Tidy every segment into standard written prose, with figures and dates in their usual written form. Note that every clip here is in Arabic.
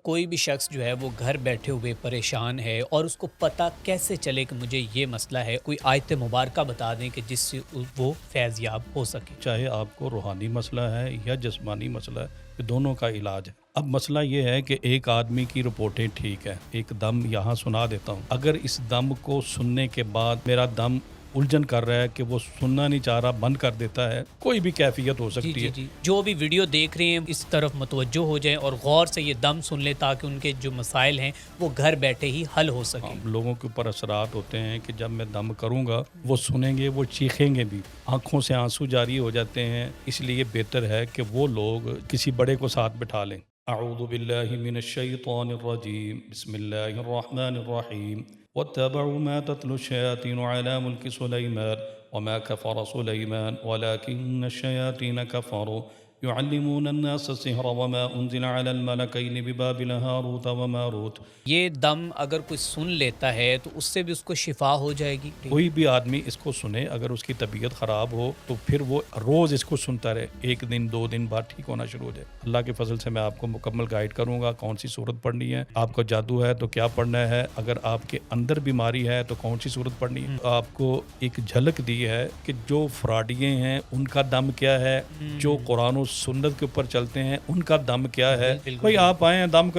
کوئی بھی شخص جو ہے وہ گھر بیٹھے ہوئے پریشان ہے اور اس کو پتہ کیسے چلے کہ مجھے یہ مسئلہ ہے، کوئی آیت مبارکہ بتا دیں کہ جس سے وہ فیض یاب ہو سکے؟ چاہے آپ کو روحانی مسئلہ ہے یا جسمانی مسئلہ ہے، یہ دونوں کا علاج ہے۔ اب مسئلہ یہ ہے کہ ایک آدمی کی رپورٹیں ٹھیک ہے، ایک دم یہاں سنا دیتا ہوں، اگر اس دم کو سننے کے بعد میرا دم الجھن کر رہا ہے کہ وہ سننا نہیں چاہ رہا، بند کر دیتا ہے، کوئی بھی کیفیت ہو جی سکتی جی ہے۔ جی، جو بھی ویڈیو دیکھ رہے ہیں اس طرف متوجہ ہو جائیں اور غور سے یہ دم سن لیں تاکہ ان کے جو مسائل ہیں وہ گھر بیٹھے ہی حل ہو سکیں۔ لوگوں کے اوپر اثرات ہوتے ہیں کہ جب میں دم کروں گا وہ سنیں گے، وہ چیخیں گے بھی، آنکھوں سے آنسو جاری ہو جاتے ہیں، اس لیے بہتر ہے کہ وہ لوگ کسی بڑے کو ساتھ بٹھا لیں۔ اعوذ باللہ من الشیطان الرجیم، بسم اللہ الرحمن الرحیم، واتبعوا ما تتلو الشیاطین علی ملک سلیمان وما کفر سلیمان ولكن الشیاطین کفروا يعلمون الناس السحر وما انزل على الملكين ببابل هاروت وماروت۔ یہ دم اگر کوئی سن لیتا ہے تو اس سے بھی اس کو شفا ہو جائے گی؟ کوئی بھی آدمی اس کو سنے، اگر اس کی طبیعت خراب ہو تو پھر وہ روز اس کو سنتا رہے، ایک دن دو دن بعد ٹھیک ہونا شروع ہو جائے۔ اللہ کے فضل سے میں آپ کو مکمل گائیڈ کروں گا کون سی صورت پڑھنی ہے، آپ کو جادو ہے تو کیا پڑھنا ہے، اگر آپ کے اندر بیماری ہے تو کون سی صورت پڑھنی ہے۔ آپ کو ایک جھلک دی ہے کہ جو فراڈیے ہیں ان کا دم کیا ہے، جو قرآن و سنت کے اوپر چلتے ہیں ان کا دم کیا ہے۔ بھائی آپ آئے ہیں دم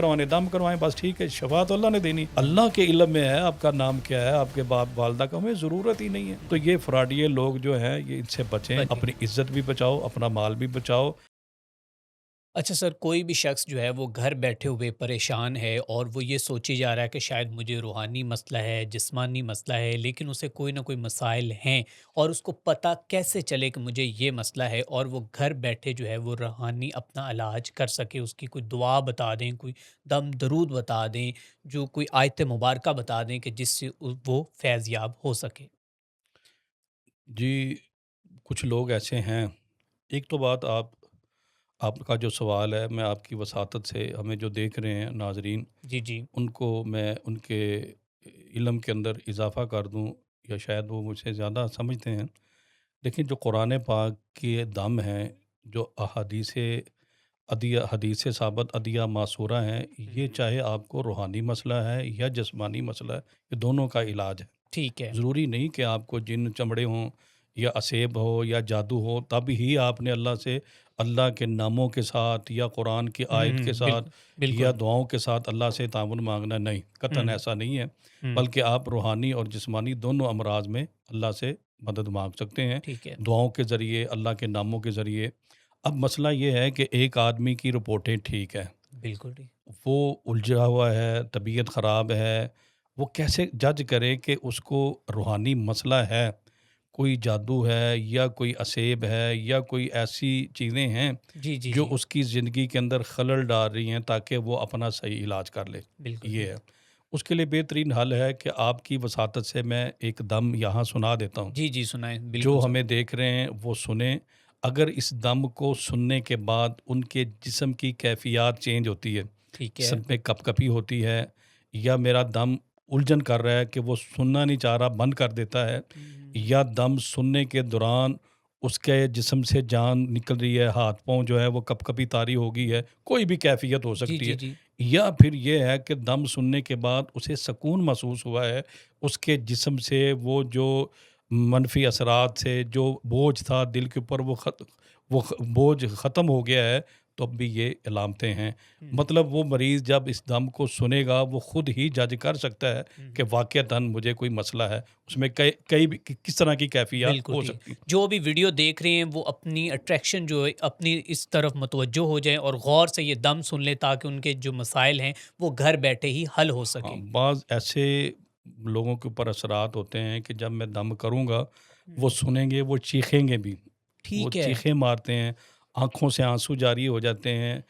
کروائیں بس، ٹھیک ہے، شفا تو اللہ نے دینی، اللہ کے علم میں ہے آپ کا نام کیا ہے، آپ کے باپ والدہ کا، ہمیں ضرورت ہی نہیں ہے۔ تو یہ فراڈیے لوگ جو ہیں یہ ان سے بچیں، اپنی عزت بھی بچاؤ، اپنا مال بھی بچاؤ۔ اچھا سر، کوئی بھی شخص جو ہے وہ گھر بیٹھے ہوئے پریشان ہے اور وہ یہ سوچی جا رہا ہے کہ شاید مجھے روحانی مسئلہ ہے، جسمانی مسئلہ ہے، لیکن اسے کوئی نہ کوئی مسائل ہیں اور اس کو پتہ کیسے چلے کہ مجھے یہ مسئلہ ہے، اور وہ گھر بیٹھے جو ہے وہ روحانی اپنا علاج کر سکے، اس کی کوئی دعا بتا دیں، کوئی دم درود بتا دیں، جو کوئی آیت مبارکہ بتا دیں کہ جس سے وہ فیض یاب ہو سکے؟ جی، کچھ لوگ ایسے ہیں، ایک تو بات آپ کا جو سوال ہے میں آپ کی وساطت سے، ہمیں جو دیکھ رہے ہیں ناظرین، جی جی ان کو میں ان کے علم کے اندر اضافہ کر دوں، یا شاید وہ مجھ سے زیادہ سمجھتے ہیں، لیکن جو قرآن پاک کے دم ہیں، جو احادیث حدیث سے ثابت ادیہ معصورہ ہیں، یہ چاہے آپ کو روحانی مسئلہ ہے یا جسمانی مسئلہ ہے، یہ دونوں کا علاج ہے۔ ٹھیک ہے۔ ضروری نہیں کہ آپ کو جن چمڑے ہوں یا اسیب ہو یا جادو ہو تب ہی آپ نے اللہ سے، اللہ کے ناموں کے ساتھ یا قرآن کی آیت کے ساتھ بالکل یا بالکل۔ دعاؤں کے ساتھ اللہ سے تعاون مانگنا، نہیں، قطعاً ایسا نہیں ہے، ہوں بلکہ آپ روحانی اور جسمانی دونوں امراض میں اللہ سے مدد مانگ سکتے ہیں، ٹھیک ہے۔ دعاؤں کے ذریعے، اللہ کے ناموں کے ذریعے۔ اب مسئلہ یہ ہے کہ ایک آدمی کی رپورٹیں ٹھیک ہے، بالکل ٹھیک۔ وہ الجھا ہوا ہے، طبیعت خراب ہے، وہ کیسے جج کرے کہ اس کو روحانی مسئلہ ہے، کوئی جادو ہے یا کوئی اسیب ہے یا کوئی ایسی چیزیں ہیں جی جی جو جی، اس کی زندگی کے اندر خلل ڈال رہی ہیں تاکہ وہ اپنا صحیح علاج کر لے۔ بالکل یہ ہے، بالکل۔ اس کے لیے بہترین حل ہے کہ آپ کی وساطت سے میں ایک دم یہاں سنا دیتا ہوں، جی جی، سنائیں، بالکل جو ہمیں سنائیں۔ دیکھ رہے ہیں وہ سنیں۔ اگر اس دم کو سننے کے بعد ان کے جسم کی کیفیات چینج ہوتی ہے، ٹھیک ہے۔ جسم میں کپ کپی ہوتی ہے، یا میرا دم الجھن کر رہا ہے کہ وہ سننا نہیں چاہ رہا، بند کر دیتا ہے، یا دم سننے کے دوران اس کے جسم سے جان نکل رہی ہے، ہاتھ پاؤں جو ہے وہ کپ کپی طاری ہو گئی ہے، کوئی بھی کیفیت ہو جی سکتی جی ہے، جی، یا پھر یہ ہے کہ دم سننے کے بعد اسے سکون محسوس ہوا ہے، اس کے جسم سے وہ جو منفی اثرات سے جو بوجھ تھا دل کے اوپر وہ بوجھ ختم ہو گیا ہے، تو اب بھی یہ علامتیں ہیں۔ مطلب وہ مریض جب اس دم کو سنے گا وہ خود ہی جج کر سکتا ہے کہ واقعتاً مجھے کوئی مسئلہ ہے، اس میں کئی بھی کس طرح کی کیفیات بالکل ہو ٹھیک۔ سکتی ہیں۔ جو بھی ویڈیو دیکھ رہے ہیں وہ اپنی اٹریکشن جو ہے اپنی اس طرف متوجہ ہو جائیں اور غور سے یہ دم سن لیں تاکہ ان کے جو مسائل ہیں وہ گھر بیٹھے ہی حل ہو ہاں، سکیں۔ بعض ایسے لوگوں کے اوپر اثرات ہوتے ہیں کہ جب میں دم کروں گا وہ سنیں گے، وہ چیخیں گے بھی، وہ ٹھیک ہے۔ چیخیں مارتے ہیں، آنکھوں سے آنسو جاری ہو جاتے ہیں،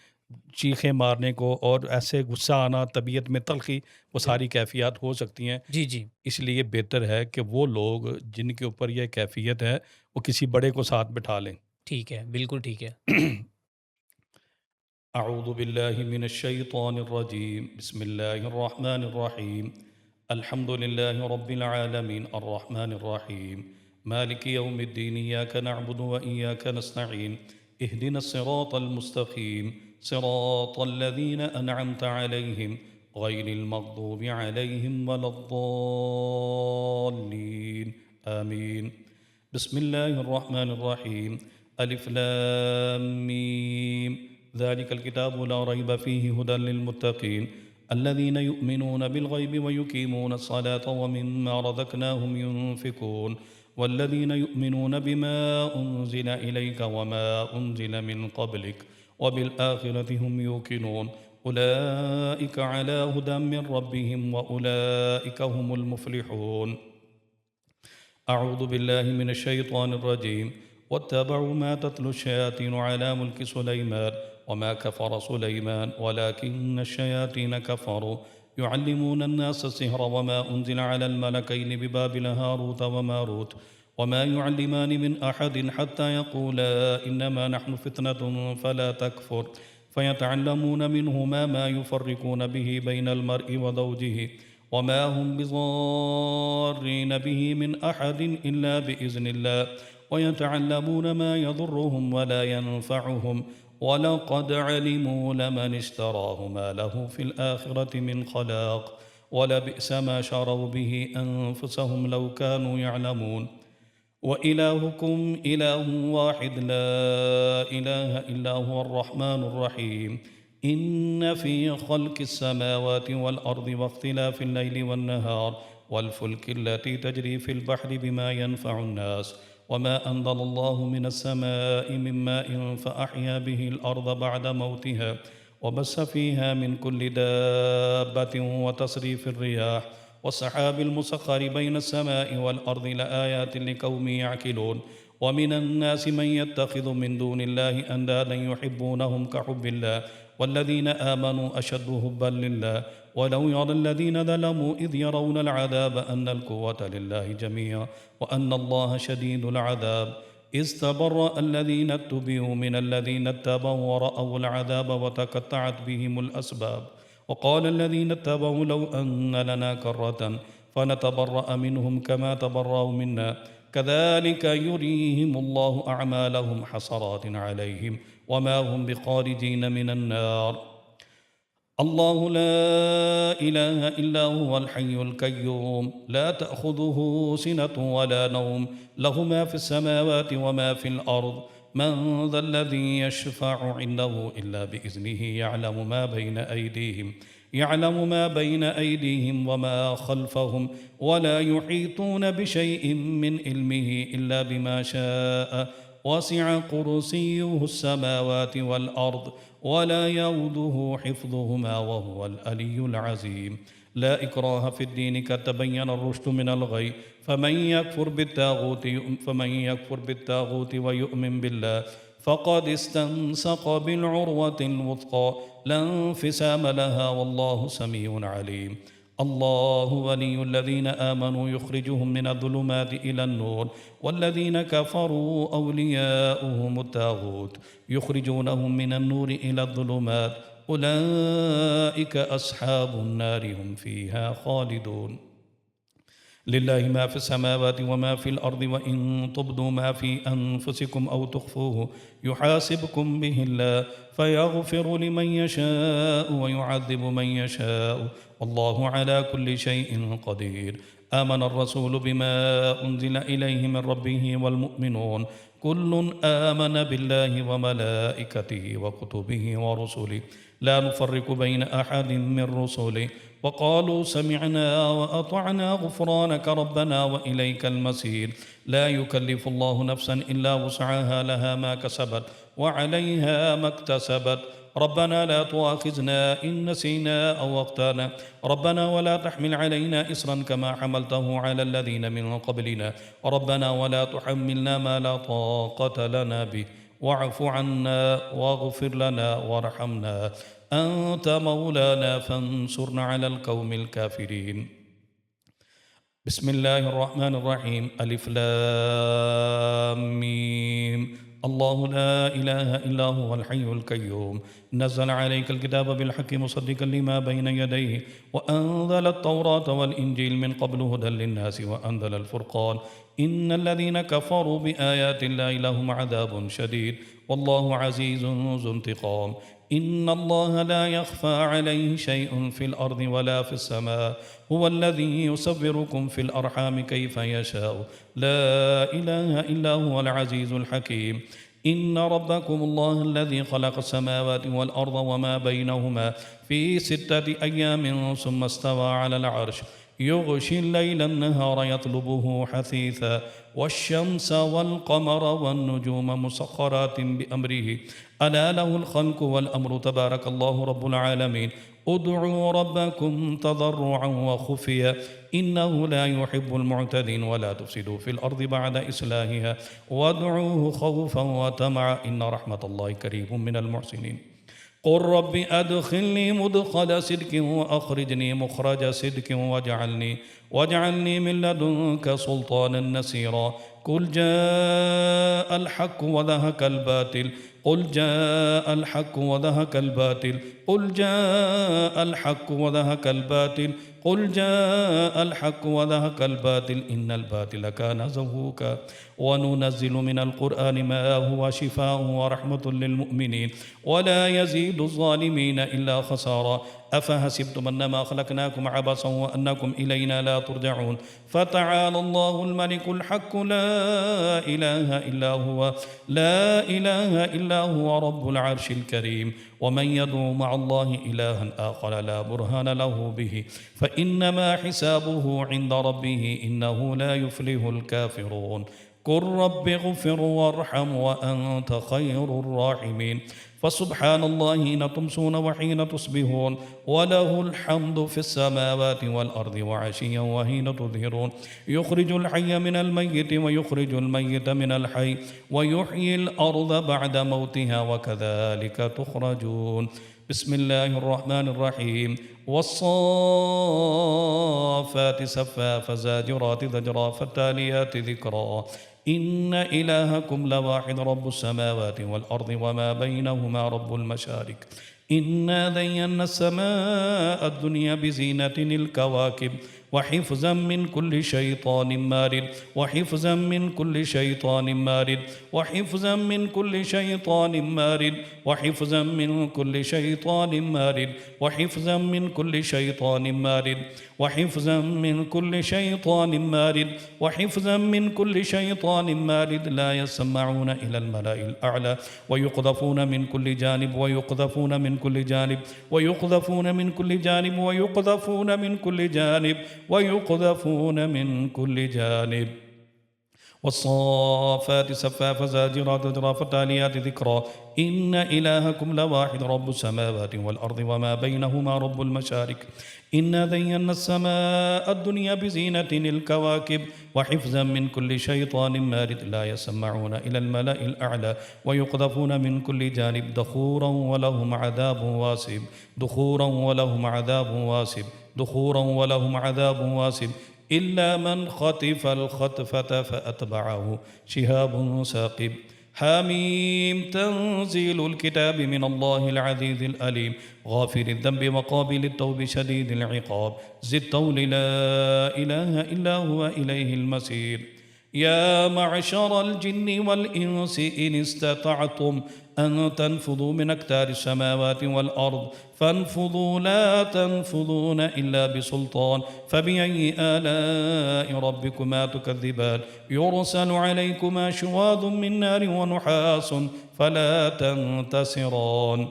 چیخیں مارنے کو، اور ایسے غصہ آنا، طبیعت میں تلخی، وہ بال- ساری کیفیات ہو سکتی ہیں۔ جی جی، اس لیے بہتر ہے کہ وہ لوگ جن کے اوپر یہ کیفیت ہے وہ کسی بڑے کو ساتھ بٹھا لیں۔ ٹھیک ہے، بالکل ٹھیک ہے۔ اعوذ باللہ من الشیطان الرجیم، بسم اللہ الرحمن الرحیم، الحمد للہ رب العالمین الرحمن الرحیم، مالک یوم الدین، ایاک نعبد و ایاک نستعین، اہدنا الصراط المستقیم، صراط الذين أنعمت عليهم غير المغضوب عليهم ولا الضالين آمين. بسم الله الرحمن الرحيم. ألف لام ميم. ذلك الكتاب لا ريب فيه هدى للمتقين الذين يؤمنون بالغيب ويقيمون الصلاة ومما رزقناهم ينفقون والذين يؤمنون بما أنزل إليك وما أنزل من قبلك وبالآخرة هم يوقنون أولئك على هدى من ربهم وأولئك هم المفلحون. أعوذ بالله من الشيطان الرجيم. واتبعوا ما تتلو الشياطين على ملك سليمان وما كفر سليمان ولكن الشياطين كفروا يعلمون الناس السحر وما أنزل على الملكين ببابل هاروت وماروت وما يعلمان من أحد حتى يقولا إنما نحن فتنة فلا تكفر فيتعلمون منهما ما يفرقون به بين المرء وزوجه وما هم بضارين به من أحد إلا بإذن الله ويتعلمون ما يضرهم ولا ينفعهم ولقد علموا لمن اشتراه ما له في الآخرة من خلاق ولبئس ما شروا به أنفسهم لو كانوا يعلمون. وإلهكم إله واحد لا إله إلا هو الرحمن الرحيم. إن في خلق السماوات والأرض واختلاف الليل والنهار والفلك التي تجري في البحر بما ينفع الناس وما أنزل الله من السماء من ماء فأحيا به الأرض بعد موتها وبث فيها من كل دابة وتصريف الرياح والسحاب المسخر بين السماء والأرض لآيات لقوم يعقلون. ومن الناس من يتخذ من دون الله أندادا يحبونهم كحب الله والذين آمنوا أشد حبا لله ولو يرى الذين ظلموا إذ يرون العذاب أن القوة لله جميعا وأن الله شديد العذاب. إذ تبرأ الذين اتبعوا من الذين اتبعوا ورأوا العذاب وتقطعت بهم الأسباب وقال الذين اتبعوا لو أن لنا كرة فنتبرأ منهم كما تبرأوا منا كذلك يريهم الله أعمالهم حسرات عليهم وما هم بخارجين من النار. الله لا إله إلا هو الحي القيوم لا تأخذه سنة ولا نوم له ما في السماوات وما في الأرض من ذا الذي يشفع عنده إلا بإذنه يعلم ما بين أيديهم وما خلفهم ولا يحيطون بشيء من علمه إلا بما شاء وسع كرسيه السماوات والأرض ولا يؤوده حفظهما وهو العلي العظيم. لا إكراه في الدين قد تبين الرشد من الغي فمن يكفر بالطاغوت ويؤمن بالله فقد استمسك بالعروة الوثقى لا انفصام لها والله سميع عليم. الله ولي الذين آمنوا يخرجهم من الظلمات إلى النور والذين كفروا أولياؤهم الطاغوت يخرجونهم من النور إلى الظلمات أولئك أصحاب النار هم فيها خالدون. لله ما في السماوات وما في الأرض وإن تبدوا ما في أنفسكم أو تخفوه يحاسبكم به الله فيغفر لمن يشاء ويعذب من يشاء والله على كل شيء قدير. آمن الرسول بما أنزل إليه من ربه والمؤمنون كل آمن بالله وملائكته وكتبه ورسله لا نفرق بين أحد من رسله وقالوا سمعنا وأطعنا غفرانك ربنا وإليك المصير. لا يكلف الله نفسا إلا وسعها لها ما كسبت وعليها ما اكتسبت ربنا لا تؤاخذنا إن نسينا أو أخطأنا ربنا ولا تحمل علينا إصرا كما حملته على الذين من قبلنا ربنا ولا تحملنا ما لا طاقة لنا به واعف عنا واغفر لنا وارحمنا أنت مولانا فانصرنا على القوم الكافرين. بسم الله الرحمن الرحيم. ألف لام ميم. الله لا إله إلا هو الحي القيوم نزل عليك الكتاب بالحق مصدقا لما بين يديه وأنزل التوراة والإنجيل من قبل هدى للناس وأنزل الفرقان إن الذين كفروا بآيات الله لهم عذاب شديد والله عزيز ذو انتقام. إن الله لا يخفى عليه شيء في الأرض ولا في السماء هو الذي يصوركم في الأرحام كيف يشاء لا إله إلا هو العزيز الحكيم إن ربكم الله الذي خلق السماوات والأرض وما بينهما في 6 أيام ثم استوى على العرش يغشي الليل النهار يطلبه حثيثا والشمس والقمر والنجوم مسخرات بأمره ألا له الخلق والأمر تبارك الله رب العالمين ادعوا ربكم تضرعا وخفيا إنه لا يحب المعتدين ولا تفسدوا في الأرض بعد إصلاحها وادعوه خوفا وطمعا إن رحمة الله قريب من المحسنين قل رب أدخلني مدخل صدق وأخرجني مخرج صدق واجعلني من لدنك سلطانا نصيرا قل جاء الحق وذهك الباطل قل جاء الحق وذهك الباطل قل جاء الحق وذهك الباطل قل جاء الحق وذهك الباطل إن الباطل كان زهوقا وننزل من القرآن ما هو شفاء ورحمة للمؤمنين ولا يزيد الظالمين إلا خسارا أفحسبتم أنما خلقناكم عبثا وأنكم إلينا لا ترجعون فتعالى الله الملك الحق لا إله إلا هو رب العرش الكريم ومن يدعو مع الله إلها آخر لا برهان له به فإنما حسابه عند ربه إنه لا يفلح الكافرون قل رب اغفر وارحم وأنت خير الراحمين فسبحان الله حين تمسون وحين تصبحون وله الحمد في السماوات والأرض وعشيا وحين تظهرون يخرج الحي من الميت ويخرج الميت من الحي ويحيي الأرض بعد موتها وكذلك تخرجون بسم الله الرحمن الرحيم والصافات صفا فزاجرات زجرا فالتاليات ذكرا إن إلهكم لواحد رب السماوات والأرض وما بينهما رب المشارق إنا زينا السماء الدنيا بزينة الكواكب وحفظا من كل شيطان مارد وحفظا من كل شيطان مارد وحفظا من كل شيطان مارد وحفظا من كل شيطان مارد وحفظا من كل شيطان مارد وحفظا من كل شيطان مارد وحفظا من كل شيطان مارد لا يسمعون إلى الملأ الأعلى ويقذفون من كل جانب ويقذفون من كل جانب ويقذفون من كل جانب ويقذفون من كل جانب ويقذفون من كل جانب والصافات صفا فزاجرات زجرا فالتاليات ذكرا إن إلهكم لواحد رب السماوات والأرض وما بينهما رب المشارق إنا زينا السماء الدنيا بزينة الكواكب وحفظا من كل شيطان مارد لا يسمعون إلى الملأ الأعلى ويقذفون من كل جانب دحورا ولهم عذاب واسب دحورا ولهم عذاب واسب دحورا ولهم عذاب واسب إلا من خطف الخطفة فأتبعه شهاب ثاقب حميم تنزيل الكتاب من الله العزيز الأليم غافر الذنب وقابل التوب شديد العقاب ذي الطول لا إله إلا هو إليه المصير يا معشر الجن والإنس إن استطعتم أن تنفذوا من أقطار السماوات والأرض فانفذوا لا تنفذون إلا بسلطان فبأي آلاء ربكما تكذبان يرسل عليكما شواظ من نار ونحاس فلا تنتصران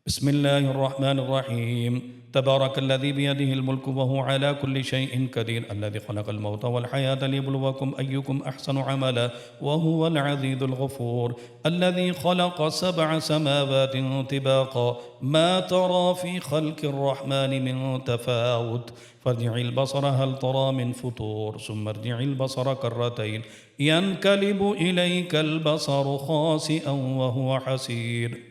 بسم الله الرحمن الرحيم تبارك الذي بيده الملك وهو على كل شيء قدير الذي خلق الموت والحياة ليبلوكم أيكم أحسن عملا وهو العزيز الغفور الذي خلق 7 سماوات طباقا ما ترى في خلق الرحمن من تفاوت فارجع البصر هل ترى من فطور ثم ارجع البصر كرتين ينقلب إليك البصر خاسئا وهو حسير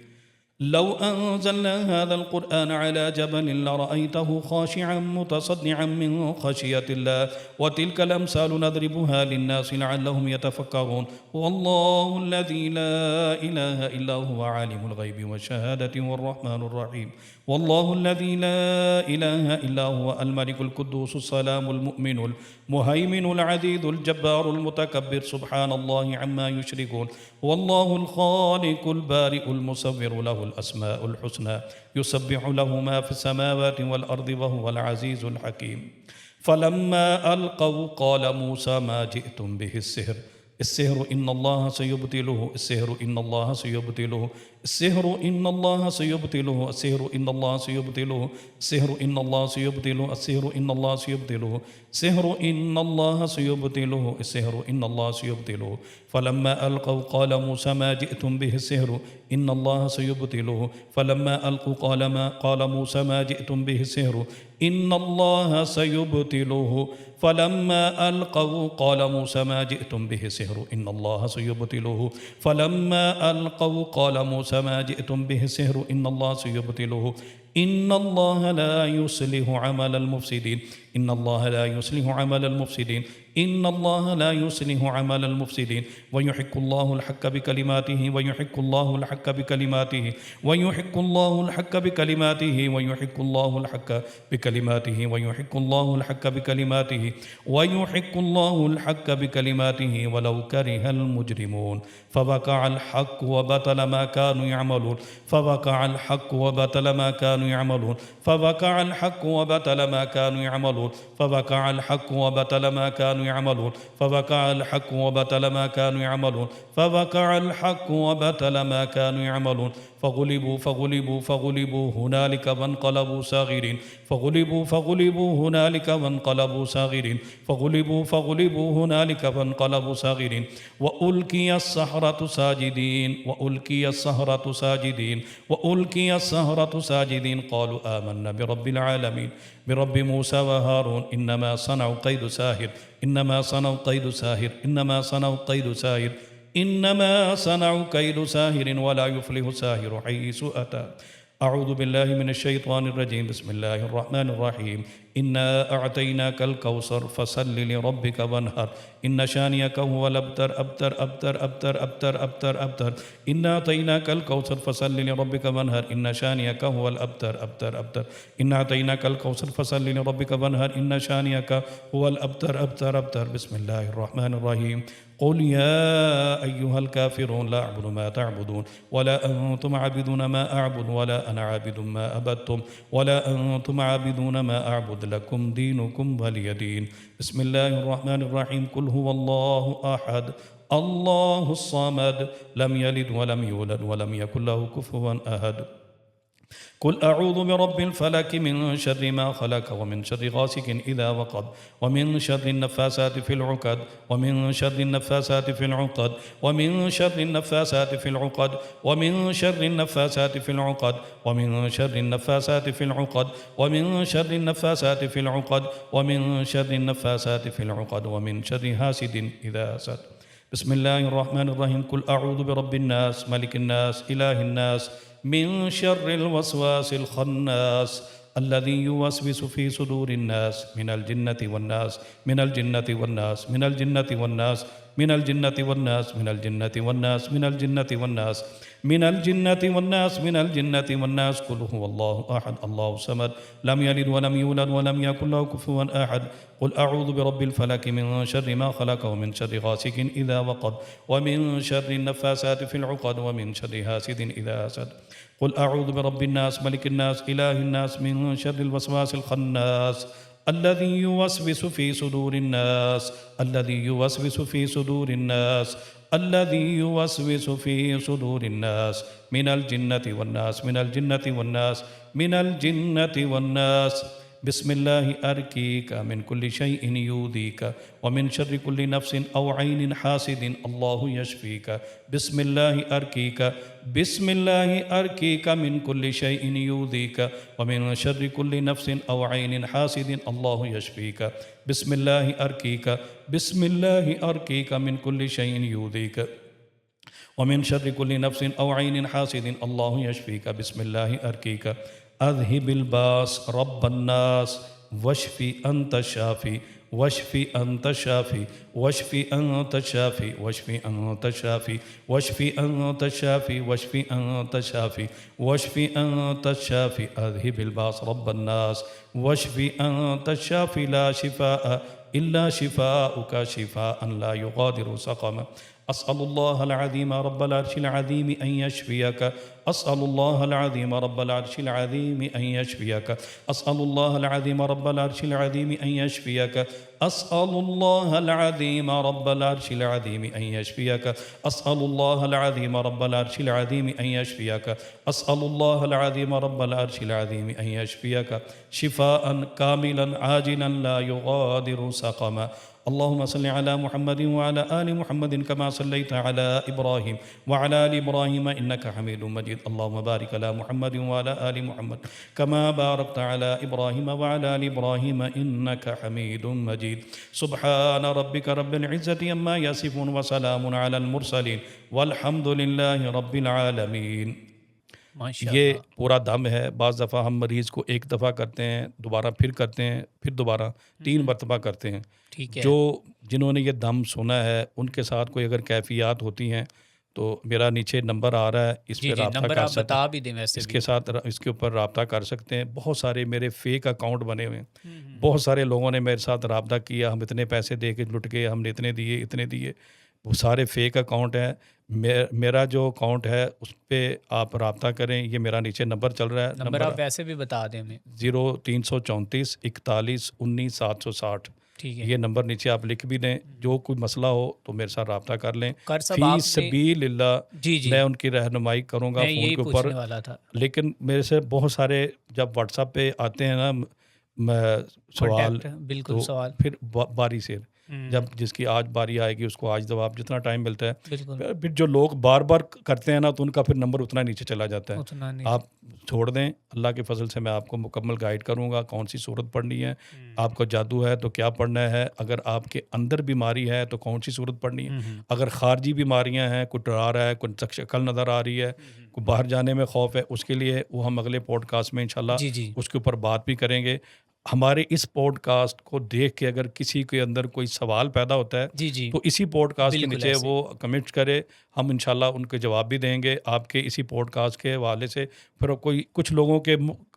لو أنزلنا هذا القرآن على جبل لرأيته خاشعا متصدعا من خشية الله وتلك الأمثال نضربها للناس لعلهم يتفكرون والله الذي لا إله إلا هو عالم الغيب والشهادة والرحمن الرحيم والله الذي لا إله إلا هو الملك القدوس السلام المؤمن المهيمن العزيز الجبار المتكبر سبحان الله عما يشركون والله الخالق البارئ المصور له الأسماء الحسنى يسبح له ما في السماوات والأرض وهو العزيز الحكيم فلما ألقوا قال موسى ما جئتم به السحر إن الله سيبطله السحر إن الله سيبطله السحر إن الله سيبطله السحر إن الله سيبطله السحر إن الله سيبطله السحر إن الله سيبطله السحر إن الله سيبطله السحر إن الله سيبطله فلما ألقوا قال موسى ما جئتم به السحر إن الله سيبطله فلما ألقوا قال موسى ما جئتم به السحر إن الله سيبطله فلما ألقوا قال موسى ما جئتم به السحر إن الله سيبطله فلما ألقوا قال موسى ما جئتم به السحر إن الله سيبطله إن الله لا يصلح عمل المفسدين إن الله لا يصلح عمل المفسدين إن الله لا يصلح عمل المفسدين ويحق الله الحق بكلماته ويحق الله الحق بكلماته ويحق الله الحق بكلماته ويحق الله الحق بكلماته ويحق الله الحق بكلماته ويحق الله الحق بكلماته ولو كره المجرمون فوقع الحق وبطل ما كانوا يعملون فوقع الحق وبطل ما كانوا يعملون فوقع الحق وبطل ما كانوا يعملون فوقع الحق وبطل ما كانوا يعملون فوقع الحق وبطل ما كانوا يعملون فوقع الحق وبطل ما كانوا يعملون فغلبوا هنالك وانقلبوا صاغرين فغلبوا هنالك وانقلبوا صاغرين فغلبوا هنالك وانقلبوا صاغرين وألقي السحرة ساجدين وألقي السحرة ساجدين قالوا آمنا برب العالمين برب موسى وهارون إنما صنعوا كيد ساحر إنما صنعوا كيد ساحر إنما صنعوا كيد ساحر إنما صنعوا كيد ساحر ولا يفلح الساحر حيث أتى أعوذ بالله من الشيطان الرجيم بسم الله الرحمن الرحيم إنا أعطيناك الكوثر فصل لربك وانهر إن شانئك هو الأبتر أبتر إنا أعطيناك الكوثر فصل لربك وانهر إن شانئك هو الأبتر إنا أعطيناك الكوثر فصل لربك وانهر إن شانئك هو الأبتر بسم الله الرحمن الرحيم قل يا أيها الكافرون لا أعبد ما تعبدون ولا أنتم عابدون ما أعبد ولا أنا عابد ما عبدتم ولا أنتم عابدون ما أعبد لكم دينكم ولي دين بسم الله الرحمن الرحيم قل هو الله أحد الله الصمد لم يلد ولم يولد ولم يكن له كفوا أحد قل أعوذ برب الفلك من شر ما خلق ومن شر غاسق إذا وقب ومن شر النفاسات في العقد ومن شر النفاسات في العقد ومن شر النفاسات في العقد ومن شر النفاسات في العقد ومن شر النفاسات في العقد ومن شر النفاسات في العقد ومن شر النفاسات في العقد ومن شر حاسد إذا حسد بسم الله الرحمن الرحيم قل أعوذ برب الناس ملك الناس إله الناس من شر الوسواس الخناس الذي يوسوس في صدور الناس من الجنة والناس من الجنة والناس من الجنة والناس من الجنة والناس من الجنة والناس من الجنة والناس من الجنة والناس من الجنة والناس قل هو الله أحد الله الصمد لم يلد ولم يولد ولم يكن له كفوا أحد قل أعوذ برب الفلك من شر ما خلق ومن شر غاسق إذا وقب ومن شر النفاسات في العقد ومن شر حاسد إذا حسد قل أعوذ برب الناس ملك الناس إله الناس من شر الوسواس الخناس الذي يوسوس في صدور الناس الذي يوسوس في صدور الناس الذي يوسوس في صدور الناس من الجنة والناس من الجنة والناس من الجنة والناس بسم الله أركيك من كل شيء يؤذيك ومن شر كل نفس أو عين حاسد الله يشفيك بسم الله أركيك بسم الله أركيك من كل شيء يؤذيك ومن شر كل نفس أو عين حاسد الله يشفيك بسم الله أركيك بسم الله أركيك من كل شيء يؤذيك ومن شر كل نفس أو عين حاسد الله يشفيك بسم الله أرقيك أذهب الباس رب الناس واشفي أنت الشافي واشفي أنت الشافي واشفي أنت الشافي واشفي أنت الشافي واشفي أنت الشافي واشفي أنت الشافي واشفي أنت الشافي أذهب الباس رب الناس واشفي أنت الشافي لا شفاء إلا شفاءك شفاء لا يغادر سقما أسأل الله العظيم رب العرش العظيم أن يشفيك أسأل الله العظيم رب العرش العظيم أن يشفيك أسأل الله العظيم رب العرش العظيم أن يشفيك أسأل الله العظيم رب العرش العظيم أن يشفيك أسأل الله العظيم رب العرش العظيم أن يشفيك أسأل الله العظيم رب العرش العظيم أن يشفيك شفاء كاملا عاجلا لا يغادر سقما اللهم صل على محمد وعلى آل محمد كما صليت على إبراهيم وعلى آل إبراهيم إنك حميد مجيد اللهم بارك على محمد وعلى آل محمد كما باركت على إبراهيم وعلى آل إبراهيم إنك حميد مجيد سبحان ربك رب العزة عما يصفون وسلام على المرسلين والحمد لله رب العالمين۔ ماشاء یہ اللہ۔ پورا دم ہے، بعض دفعہ ہم مریض کو ایک دفعہ کرتے ہیں، دوبارہ پھر کرتے ہیں، پھر دوبارہ 3 مرتبہ کرتے ہیں۔ ٹھیک ہے۔ جو جنہوں نے یہ دم سنا ہے ان کے ساتھ کوئی اگر کیفیات ہوتی ہیں تو میرا نیچے نمبر آ رہا ہے، اس جی پہ جی، رابطہ نمبر کر آپ سکتے بتا ہیں، بھی دیں ویسے اس بھی۔ کے ساتھ اس کے اوپر رابطہ کر سکتے ہیں۔ بہت سارے میرے فیک اکاؤنٹ بنے ہوئے ہیں، ہوں۔ بہت سارے لوگوں نے میرے ساتھ رابطہ کیا، ہم اتنے پیسے دے کے لٹ گئے، ہم نے اتنے دیے اتنے دیے، وہ سارے فیک اکاؤنٹ ہیں۔ میرا جو اکاؤنٹ ہے اس پہ آپ رابطہ کریں، یہ میرا نیچے نمبر چل رہا ہے، نمبر آپ ویسے بھی بتا دیں ہمیں۔ 0334 41 19 760، ٹھیک ہے۔ یہ نمبر نیچے آپ لکھ بھی دیں، جو کوئی مسئلہ ہو تو میرے ساتھ رابطہ کر لیں۔ کر صاحب فی آپ نے، سبیل اللہ جی جی، میں ان کی رہنمائی کروں گا میں فون یہی کے اوپر۔ پوچھنے والا تھا۔ لیکن میرے سے بہت سارے جب واٹس ایپ پہ آتے ہیں نا سوال، کانٹیکٹ، بالکل تو سوال۔ پھر باری سے جب جس کی آج باری آئے گی اس کو آج جواب، جتنا ٹائم ملتا ہے۔ بالکل پھر جو لوگ بار بار کرتے ہیں نا تو ان کا پھر نمبر اتنا نیچے چلا جاتا ہے۔ اتنا نہیں۔ آپ چھوڑ دیں، اللہ کے فضل سے میں آپ کو مکمل گائیڈ کروں گا کون سی صورت پڑھنی ہے، آپ کو جادو ہے تو کیا پڑھنا ہے، اگر آپ کے اندر بیماری ہے تو کون سی صورت پڑھنی ہے، اگر خارجی بیماریاں ہیں، کوئی ڈرا رہا ہے، کوئی شکل نظر آ رہی ہے، کوئی باہر جانے میں خوف ہے، اس کے لیے وہ ہم اگلے پوڈ کاسٹ میں انشاءاللہ جی جی اس کے اوپر بات بھی کریں گے۔ ہمارے اس پوڈ کاسٹ کو دیکھ کے اگر کسی کے اندر کوئی سوال پیدا ہوتا ہے جی جی، تو اسی پوڈ کاسٹ کے بالکل نیچے ایسے۔ وہ کمنٹ کرے، ہم انشاءاللہ ان کے جواب بھی دیں گے آپ کے اسی پوڈ کاسٹ کے حوالے سے۔ پھر کوئی کچھ لوگوں کے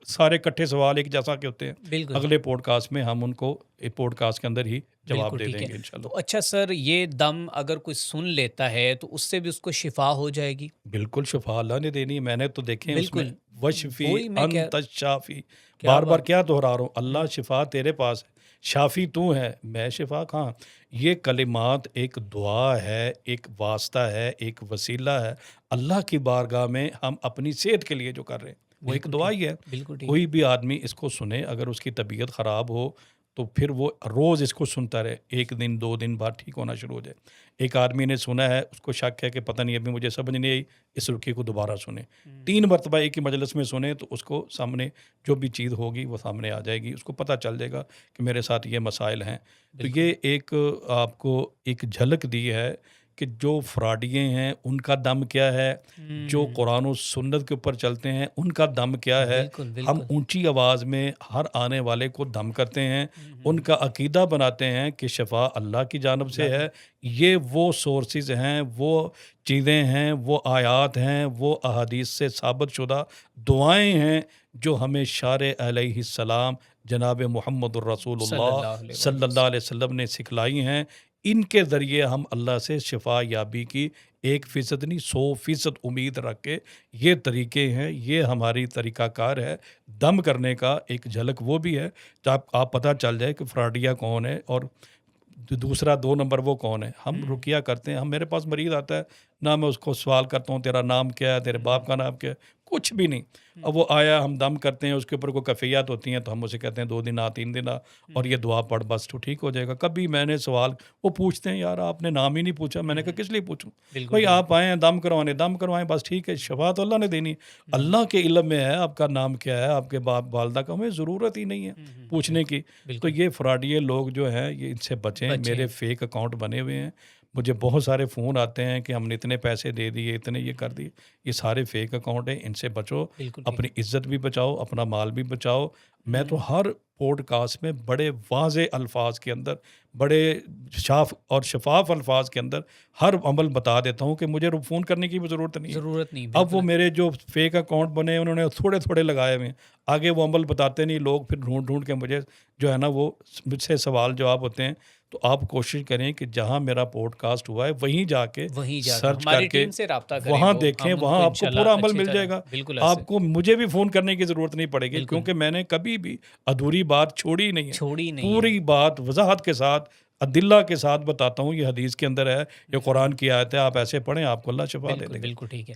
سارے کٹھے سوال ایک جیسا کے ہوتے ہیں، بالکل اگلے پوڈ کاسٹ میں ہم ان کو پوڈ کاسٹ کے اندر ہی جواب بالکل دے ٹھیک دیں ہے۔ گے انشاءاللہ۔ تو اچھا سر، یہ دم اگر کوئی سن لیتا ہے تو اس سے بھی اس کو شفا ہو جائے گی؟ بالکل شفا اللہ نے دینی ہے، میں نے تو دیکھے ہیں اس میں بالکل، وشفی وہی میں انت الشافی، کیا بار بار بات۔ کیا دہرا رہا ہوں، اللہ شفا تیرے پاس ہے، شافی تو ہے، میں شفا کہاں۔ یہ کلمات ایک دعا ہے، ایک واسطہ ہے، ایک وسیلہ ہے اللہ کی بارگاہ میں ہم اپنی صحت کے لیے جو کر رہے ہیں، وہ ایک بالکل دعا ٹھیک، ہی ہے۔ بالکل ٹھیک۔ کوئی بھی آدمی اس کو سنے، اگر اس کی طبیعت خراب ہو تو پھر وہ روز اس کو سنتا رہے، 1 دن 2 دن بعد ٹھیک ہونا شروع ہو جائے۔ ایک آدمی نے سنا ہے، اس کو شک ہے کہ پتہ نہیں ابھی مجھے سمجھ نہیں آئی، اس رکیے کو دوبارہ سنیں، 3 مرتبہ ایک ہی مجلس میں سنیں تو اس کو سامنے جو بھی چیز ہوگی وہ سامنے آ جائے گی، اس کو پتہ چل جائے گا کہ میرے ساتھ یہ مسائل ہیں۔ تو یہ ایک آپ کو ایک جھلک دی ہے کہ جو فراڈیے ہیں ان کا دم کیا ہے، جو قرآن و سنت کے اوپر چلتے ہیں ان کا دم کیا ہے۔ بالکل ہم بالکل اونچی آواز میں ہر آنے والے کو دم کرتے ہیں، ان کا عقیدہ بناتے ہیں کہ شفا اللہ کی جانب سے ہے۔ یہ وہ سورسز ہیں، وہ چیزیں ہیں، وہ آیات ہیں، وہ احادیث سے ثابت شدہ دعائیں ہیں جو ہمیں شارع علیہ السلام جناب محمد الرسول اللہ صلی اللہ علیہ وسلم نے سکھلائی ہیں۔ ان کے ذریعے ہم اللہ سے شفا یابی کی 1% نہیں 100% امید رکھ کے، یہ طریقے ہیں، یہ ہماری طریقہ کار ہے دم کرنے کا۔ ایک جھلک وہ بھی ہے جب آپ پتہ چل جائے کہ فراڈیا کون ہے اور دوسرا 2 نمبر وہ کون ہے۔ ہم رقیہ کرتے ہیں، ہم میرے پاس مریض آتا ہے نہ، میں اس کو سوال کرتا ہوں تیرا نام کیا ہے، تیرے باپ کا نام کیا ہے، کچھ بھی نہیں۔ اب وہ آیا، ہم دم کرتے ہیں، اس کے اوپر کوئی کیفیات ہوتی ہیں تو ہم اسے کہتے ہیں 2 دن آ 3 دن آ اور یہ دعا پڑھ بس تو ٹھیک ہو جائے گا۔ کبھی میں نے سوال، وہ پوچھتے ہیں یار آپ نے نام ہی نہیں پوچھا، میں نے کہا کس لیے پوچھوں بھائی، آپ آئے ہیں دم کروائیں بس ٹھیک ہے، شفا تو اللہ نے دینی، اللہ کے علم میں ہے آپ کا نام کیا ہے، آپ کے باپ والدہ کا، ہمیں ضرورت ہی نہیں ہے پوچھنے کی۔ تو یہ فراڈیے لوگ جو ہیں یہ ان سے بچیں، میرے فیک اکاؤنٹ بنے ہوئے ہیں، مجھے بہت سارے فون آتے ہیں کہ ہم نے اتنے پیسے دے دیے، اتنے یہ کر دیے، یہ سارے فیک اکاؤنٹ ہیں، ان سے بچو، بالکل ٹھیک اپنی ہے۔ عزت بھی بچاؤ، اپنا مال بھی بچاؤ۔ میں تو ہوں، ہر پوڈ کاسٹ میں بڑے واضح الفاظ کے اندر، بڑے صاف اور شفاف الفاظ کے اندر ہر عمل بتا دیتا ہوں کہ مجھے فون کرنے کی بھی ضرورت نہیں ہے۔ ضرورت نہیں، اب بالکل وہ میرے جو فیک اکاؤنٹ بنے انہوں نے تھوڑے تھوڑے لگائے ہوئے ہیں، آگے وہ عمل بتاتے نہیں، لوگ پھر ڈھونڈ ڈھونڈ کے مجھے جو ہے نا وہ مجھ سے سوال جواب ہوتے ہیں۔ تو آپ کوشش کریں کہ جہاں میرا پوڈ کاسٹ ہوا ہے وہیں جا کے وہیں جا کے سرچ کر ہماری کے ٹیم سے رابطہ کریں، وہاں وہ دیکھیں، ہم ان وہاں کو آپ کو انشاءاللہ پورا عمل اچھی مل طرح جائے گا۔ بالکل ایسے آپ کو مجھے بھی فون کرنے کی ضرورت نہیں پڑے گی، بالکل کیونکہ میں نے کبھی بھی ادھوری بات چھوڑی نہیں ہے، چھوڑی نہیں ہے۔ پوری بات وضاحت کے ساتھ ادلہ کے ساتھ بتاتا ہوں۔ یہ حدیث کے اندر ہے، یہ بالکل، قرآن کی آیت ہے، آپ ایسے پڑھیں، آپ کو اللہ شفا دے بالکل، دے گا۔ بالکل ٹھیک ہے۔